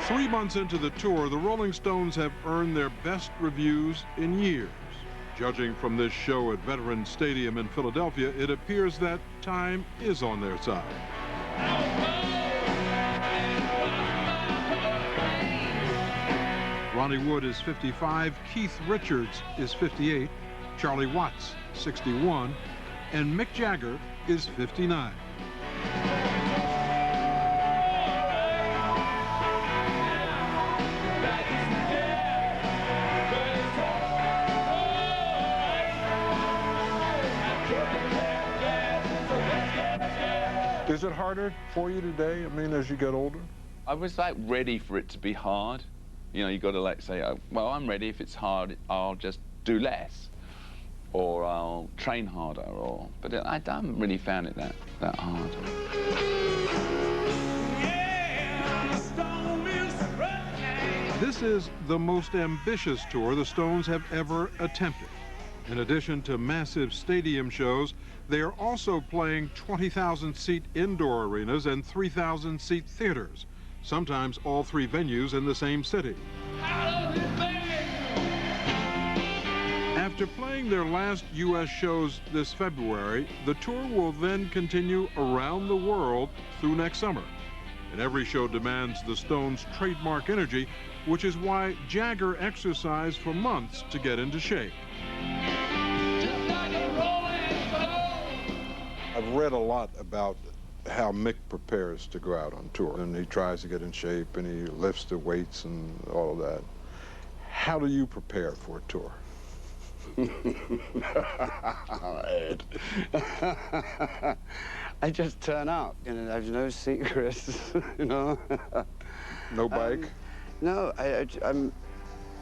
3 months into the tour, the Rolling Stones have earned their best reviews in years. Judging from this show at Veterans Stadium in Philadelphia, it appears that time is on their side. Ronnie Wood is 55, Keith Richards is 58, Charlie Watts 61, and Mick Jagger is 59. Is it harder for you today, I mean, as you get older? I was like ready for it to be hard. You know, you got to like say, oh, well, I'm ready. If it's hard, I'll just do less, or I'll train harder, or. But I haven't really found it that hard. This is the most ambitious tour the Stones have ever attempted. In addition to massive stadium shows, they are also playing 20,000-seat indoor arenas and 3,000-seat theaters, sometimes all three venues in the same city. After playing their last U.S. shows this February, the tour will then continue around the world through next summer. And every show demands the Stones' trademark energy, which is why Jagger exercised for months to get into shape. I've read a lot about how Mick prepares to go out on tour, and he tries to get in shape, and he lifts the weights and all of that. How do you prepare for a tour? Ed. I just turn up, you know, there's no secrets, you know. No bike? No, I'm...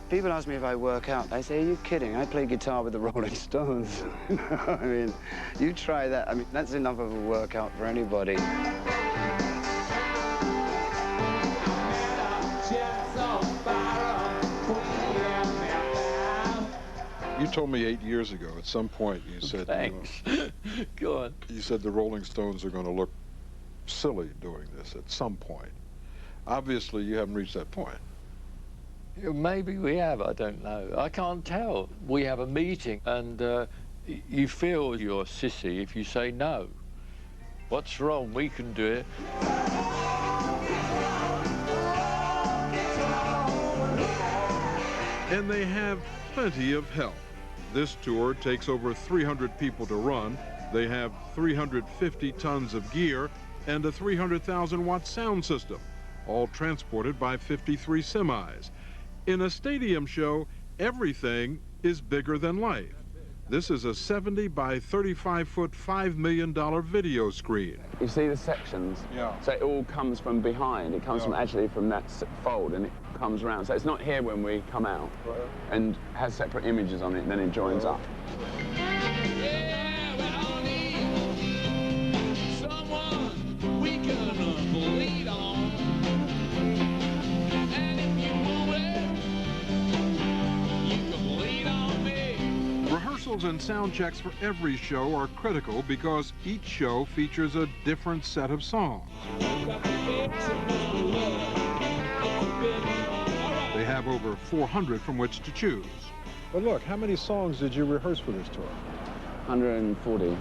People ask me if I work out. I say, are you kidding? I play guitar with the Rolling Stones. You know, I mean, you try that. I mean, that's enough of a workout for anybody. You told me 8 years ago, at some point, you said... Thanks. Go on. You said the Rolling Stones are going to look silly doing this at some point. Obviously, you haven't reached that point. Maybe we have, I don't know. I can't tell. We have a meeting and you feel you're a sissy if you say no. What's wrong? We can do it. And they have plenty of help. This tour takes over 300 people to run. They have 350 tons of gear and a 300,000-watt sound system, all transported by 53 semis. In a stadium show, everything is bigger than life. This is a 70 by 35-foot, $5 million video screen. You see the sections? Yeah. So it all comes from behind. It comes from actually from that fold, and it comes around. So it's not here when we come out, and has separate images on it, and then it joins up. Rehearsals and sound checks for every show are critical because each show features a different set of songs. They have over 400 from which to choose. But look, how many songs did you rehearse for this tour? 140.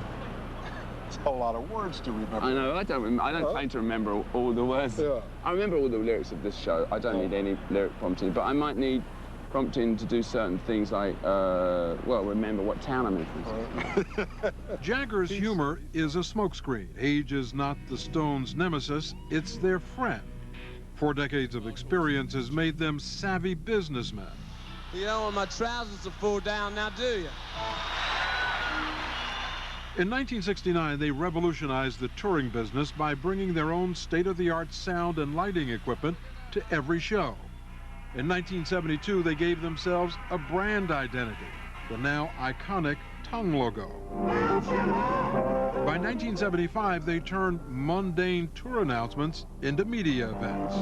It's a lot of words to remember. I know. I don't claim to remember all the words. Yeah. I remember all the lyrics of this show. I don't need any lyric prompting, but I might need prompting to do certain things like, well, remember what town I'm in, for instance. Jagger's humor is a smokescreen. Age is not the Stones' nemesis, it's their friend. 4 decades of experience has made them savvy businessmen. You don't want my trousers to fall down now, do you? In 1969, they revolutionized the touring business by bringing their own state-of-the-art sound and lighting equipment to every show. In 1972, they gave themselves a brand identity, the now iconic tongue logo. By 1975, they turned mundane tour announcements into media events.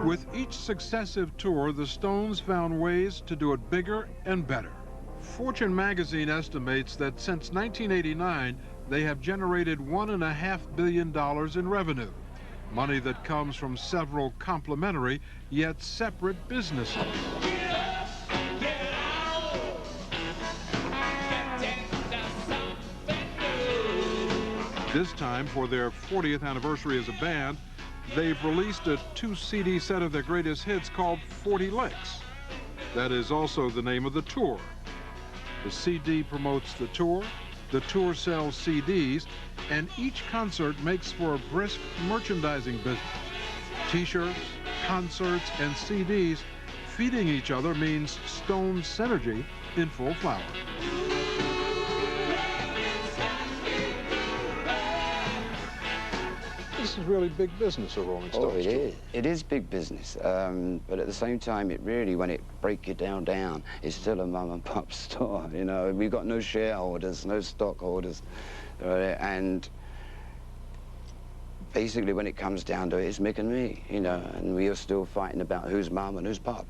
With each successive tour, the Stones found ways to do it bigger and better. Fortune magazine estimates that since 1989, they have generated $1.5 billion in revenue. money that comes from several complementary yet separate businesses. This time, for their 40th anniversary as a band, they've released a 2-CD set of their greatest hits called 40 Licks. That is also the name of the tour. The CD promotes the tour sells CDs, and each concert makes for a brisk merchandising business. T-shirts, concerts, and CDs feeding each other means Stone synergy in full flower. This is really big business, a Rolling Stones Oh, it tour. is. It is big business. But at the same time, it really, when it break it down, it's still a mum and pop store. You know, we've got no shareholders, no stockholders. And basically, when it comes down to it, it's Mick and me, you know, and we are still fighting about who's mum and who's pop.